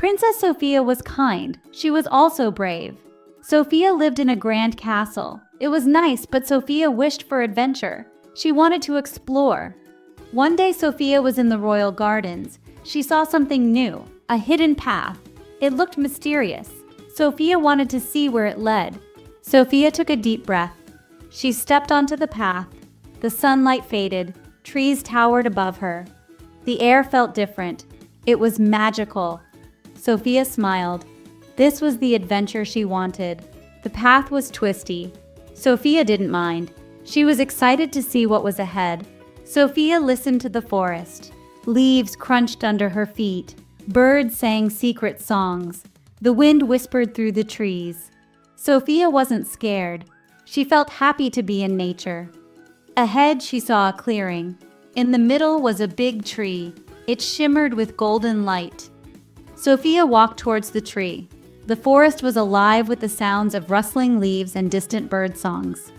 Princess Sofia was kind. She was also brave. Sofia lived in a grand castle. It was nice, but Sofia wished for adventure. She wanted to explore. One day Sofia was in the royal gardens. She saw something new, a hidden path. It looked mysterious. Sofia wanted to see where it led. Sofia took a deep breath. She stepped onto the path. The sunlight faded. Trees towered above her. The air felt different. It was magical. Sofia smiled. This was the adventure she wanted. The path was twisty. Sofia didn't mind. She was excited to see what was ahead. Sofia listened to the forest. Leaves crunched under her feet. Birds sang secret songs. The wind whispered through the trees. Sofia wasn't scared. She felt happy to be in nature. Ahead, she saw a clearing. In the middle was a big tree. It shimmered with golden light. Sofia walked towards the tree. The forest was alive with the sounds of rustling leaves and distant bird songs.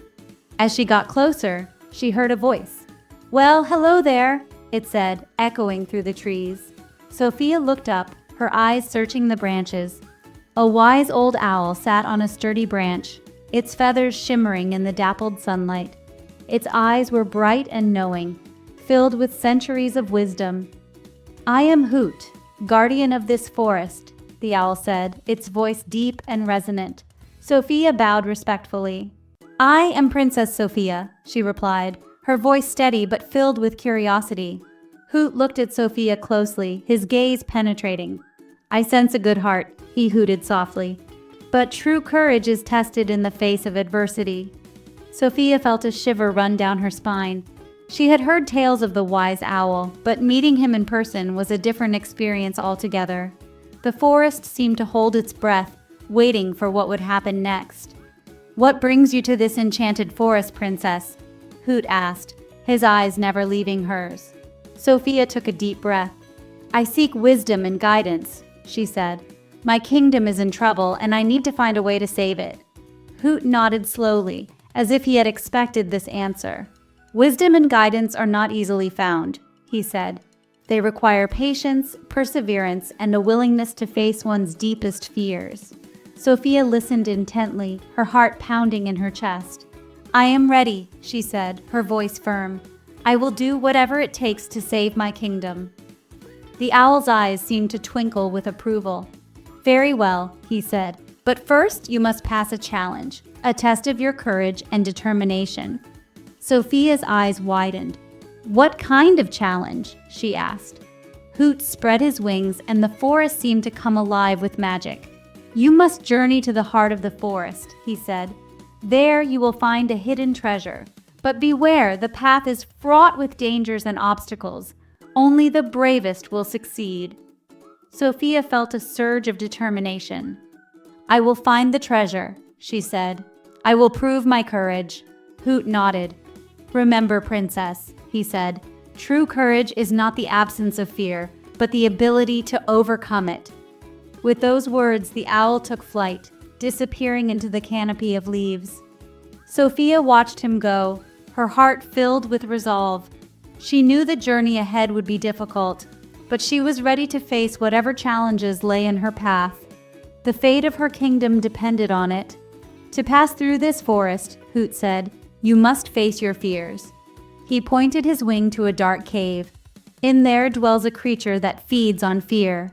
As she got closer, she heard a voice. "Well, hello there," it said, echoing through the trees. Sofia looked up, her eyes searching the branches. A wise old owl sat on a sturdy branch, its feathers shimmering in the dappled sunlight. Its eyes were bright and knowing, filled with centuries of wisdom. "I am Hoot, guardian of this forest," the owl said, its voice deep and resonant. Sofia bowed respectfully. "I am Princess Sofia," she replied, her voice steady but filled with curiosity. Hoot looked at Sofia closely, his gaze penetrating. "I sense a good heart," he hooted softly. "But true courage is tested in the face of adversity." Sofia felt a shiver run down her spine. She had heard tales of the wise owl, but meeting him in person was a different experience altogether. The forest seemed to hold its breath, waiting for what would happen next. "What brings you to this enchanted forest, princess?" Hoot asked, his eyes never leaving hers. Sofia took a deep breath. "I seek wisdom and guidance," she said. "My kingdom is in trouble and I need to find a way to save it." Hoot nodded slowly, as if he had expected this answer. "Wisdom and guidance are not easily found," he said. "They require patience, perseverance, and a willingness to face one's deepest fears." Sofia listened intently, her heart pounding in her chest. "I am ready," she said, her voice firm. "I will do whatever it takes to save my kingdom." The owl's eyes seemed to twinkle with approval. "Very well," he said, "but first you must pass a challenge, a test of your courage and determination." Sofia's eyes widened. "What kind of challenge?" she asked. Hoot spread his wings and the forest seemed to come alive with magic. "You must journey to the heart of the forest," he said. "There you will find a hidden treasure. But beware, the path is fraught with dangers and obstacles. Only the bravest will succeed." Sofia felt a surge of determination. "I will find the treasure," she said. "I will prove my courage." Hoot nodded. "Remember, princess," he said, "true courage is not the absence of fear, but the ability to overcome it." With those words, the owl took flight, disappearing into the canopy of leaves. Sofia watched him go, her heart filled with resolve. She knew the journey ahead would be difficult, but she was ready to face whatever challenges lay in her path. The fate of her kingdom depended on it. "To pass through this forest," Hoot said, "you must face your fears." He pointed his wing to a dark cave. "In there dwells a creature that feeds on fear."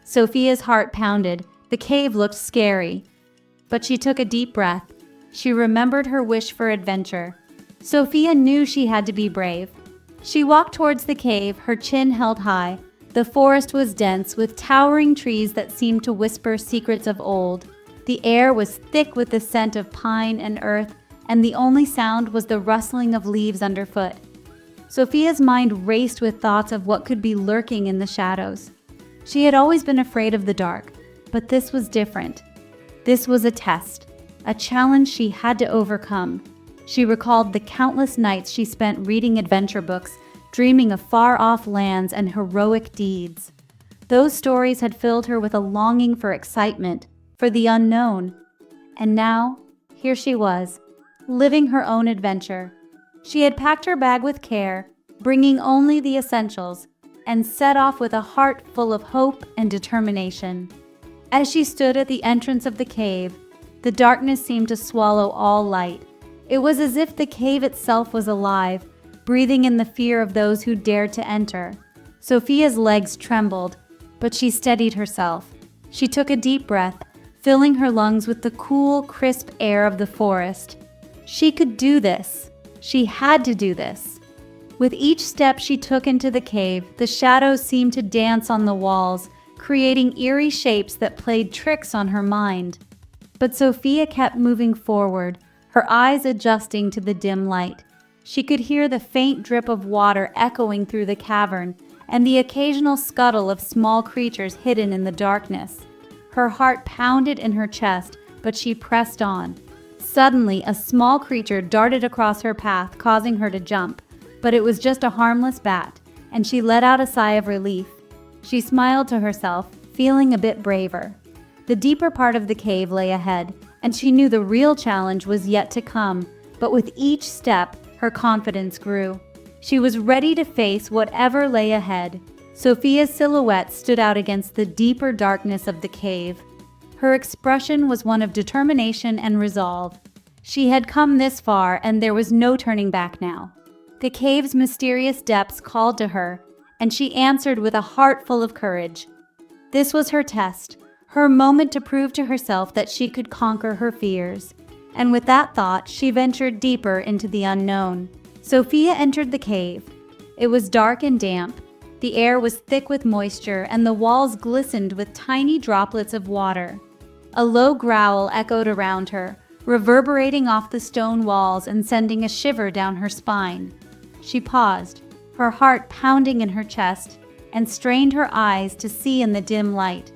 Sofia's heart pounded. The cave looked scary. But she took a deep breath. She remembered her wish for adventure. Sofia knew she had to be brave. She walked towards the cave, her chin held high. The forest was dense, with towering trees that seemed to whisper secrets of old. The air was thick with the scent of pine and earth, and the only sound was the rustling of leaves underfoot. Sofia's mind raced with thoughts of what could be lurking in the shadows. She had always been afraid of the dark, but this was different. This was a test, a challenge she had to overcome. She recalled the countless nights she spent reading adventure books, dreaming of far-off lands and heroic deeds. Those stories had filled her with a longing for excitement, for the unknown. And now, here she was, living her own adventure. She had packed her bag with care, bringing only the essentials: and set off with a heart full of hope and determination. As she stood at the entrance of the cave, the darkness seemed to swallow all light. It was as if the cave itself was alive, breathing in the fear of those who dared to enter. Sofia's legs trembled, but she steadied herself. She took a deep breath, filling her lungs with the cool, crisp air of the forest. She could do this. She had to do this. With each step she took into the cave, the shadows seemed to dance on the walls, creating eerie shapes that played tricks on her mind. But Sofia kept moving forward, her eyes adjusting to the dim light. She could hear the faint drip of water echoing through the cavern and the occasional scuttle of small creatures hidden in the darkness. Her heart pounded in her chest, but she pressed on. Suddenly, a small creature darted across her path, causing her to jump. But it was just a harmless bat, and she let out a sigh of relief. She smiled to herself, feeling a bit braver. The deeper part of the cave lay ahead, and she knew the real challenge was yet to come, but with each step, her confidence grew. She was ready to face whatever lay ahead. Sofia's silhouette stood out against the deeper darkness of the cave. Her expression was one of determination and resolve. She had come this far, and there was no turning back now. The cave's mysterious depths called to her, and she answered with a heart full of courage. This was her test, her moment to prove to herself that she could conquer her fears. And with that thought, she ventured deeper into the unknown. Sofia entered the cave. It was dark and damp. The air was thick with moisture, and the walls glistened with tiny droplets of water. A low growl echoed around her, reverberating off the stone walls and sending a shiver down her spine. She paused, her heart pounding in her chest, and strained her eyes to see in the dim light.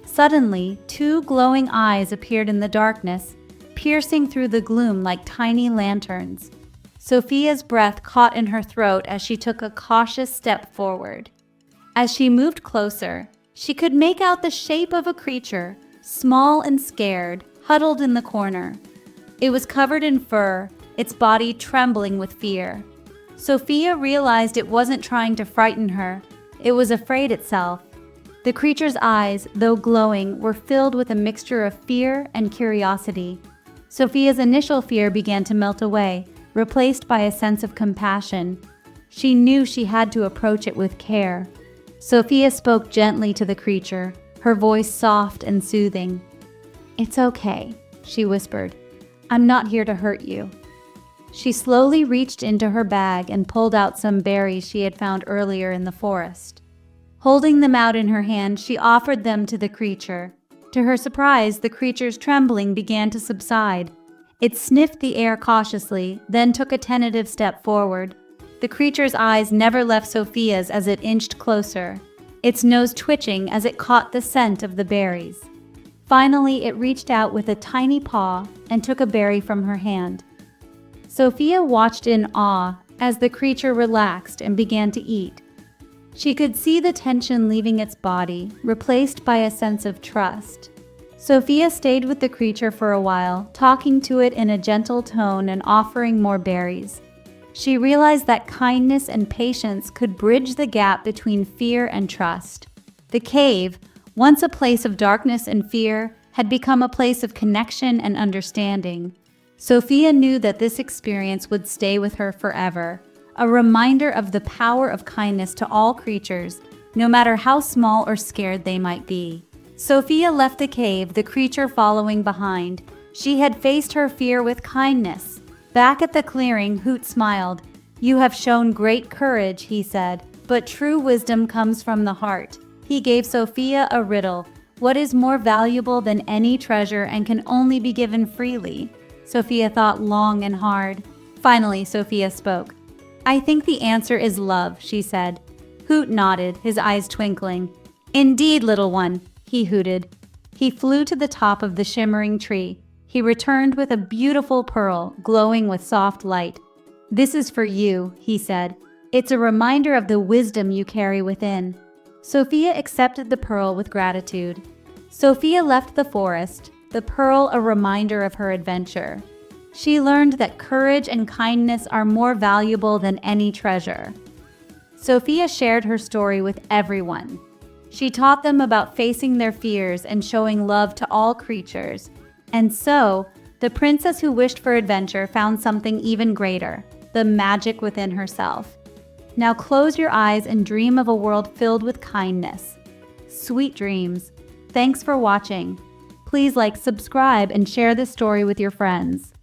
Suddenly, two glowing eyes appeared in the darkness, piercing through the gloom like tiny lanterns. Sofia's breath caught in her throat as she took a cautious step forward. As she moved closer, she could make out the shape of a creature, small and scared, huddled in the corner. It was covered in fur, its body trembling with fear. Sofia realized it wasn't trying to frighten her. It was afraid itself. The creature's eyes, though glowing, were filled with a mixture of fear and curiosity. Sofia's initial fear began to melt away, replaced by a sense of compassion. She knew she had to approach it with care. Sofia spoke gently to the creature, her voice soft and soothing. "It's okay," she whispered. "I'm not here to hurt you." She slowly reached into her bag and pulled out some berries she had found earlier in the forest. Holding them out in her hand, she offered them to the creature. To her surprise, the creature's trembling began to subside. It sniffed the air cautiously, then took a tentative step forward. The creature's eyes never left Sofia's as it inched closer, its nose twitching as it caught the scent of the berries. Finally, it reached out with a tiny paw and took a berry from her hand. Sofia watched in awe as the creature relaxed and began to eat. She could see the tension leaving its body, replaced by a sense of trust. Sofia stayed with the creature for a while, talking to it in a gentle tone and offering more berries. She realized that kindness and patience could bridge the gap between fear and trust. The cave, once a place of darkness and fear, had become a place of connection and understanding. Sofia knew that this experience would stay with her forever, a reminder of the power of kindness to all creatures, no matter how small or scared they might be. Sofia left the cave, the creature following behind. She had faced her fear with kindness. Back at the clearing, Hoot smiled. "You have shown great courage," he said, "but true wisdom comes from the heart." He gave Sofia a riddle. What is more valuable than any treasure and can only be given freely? Sofia thought long and hard. Finally, Sofia spoke. "I think the answer is love," she said. Hoot nodded, his eyes twinkling. "Indeed, little one," he hooted. He flew to the top of the shimmering tree. He returned with a beautiful pearl, glowing with soft light. "This is for you," he said. "It's a reminder of the wisdom you carry within." Sofia accepted the pearl with gratitude. Sofia left the forest, the pearl a reminder of her adventure. She learned that courage and kindness are more valuable than any treasure. Sofia shared her story with everyone. She taught them about facing their fears and showing love to all creatures. And so, the princess who wished for adventure found something even greater, the magic within herself. Now close your eyes and dream of a world filled with kindness. Sweet dreams. Thanks for watching. Please like, subscribe, and share this story with your friends.